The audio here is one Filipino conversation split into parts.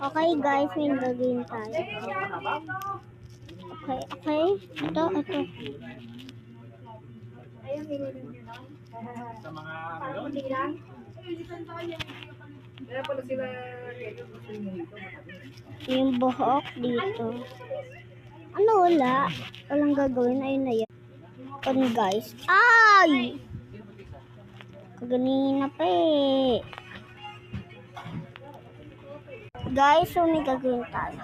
Okay guys, may gagawin tayo. Okay. Ito. Sa mga kaya pala sila Yung buhok dito. Ano wala? Walang gagawin. Ayun na yan. Guys. Ay! Kaganina pa eh. Guys, so may gagawin tayo.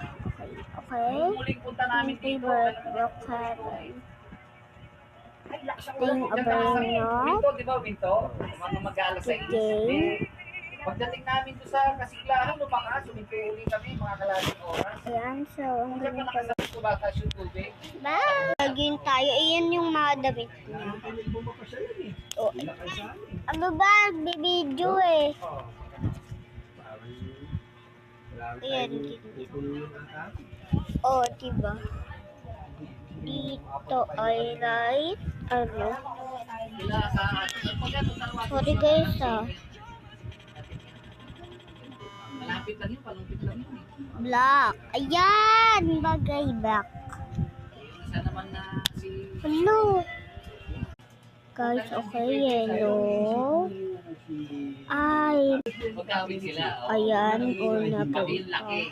Okay? muling punta namin Yung dito. favorite rocket. Sting Aberno. Minto, di ba Minto? Mga mag-aalas sa Okay. Pagdating namin doon sa Kasiglahan, lumakas, suminto uli kami, mga kalating oras. Ayan, so ang Kung ganun saan pala. nakasabit ko batas yung tubig. Bye! Gagawin tayo. Ayan yung mga damit niya. Oh. Ano ba? Bibidyo eh. Ayan. Oh, diba? Dito ay right. Ano? Sorry guys ah. Malapit lang yun, palumpit lang yun. Black. Ayan! Bagay black. Isa naman na si... Hello. Guys, okay. Yellow. Ay. Magkawin sila. Ayan. Una pa. Pati yung laki.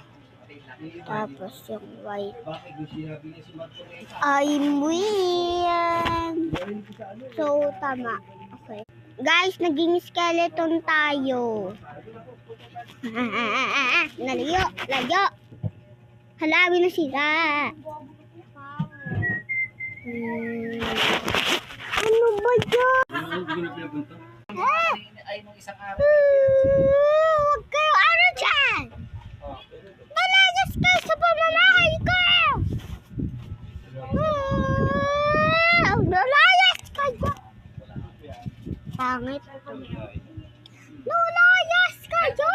Tapos yung white. I'm weird. So, tama. Okay. Guys, naging skeleton tayo. Layo. Halawin na sila. Ano ba yan? Ay, nung isang araw. Huwag kayo ano dyan. Malayas kayo sa pamamahay ko. Malayas kayo. Pangit. Malayas kayo.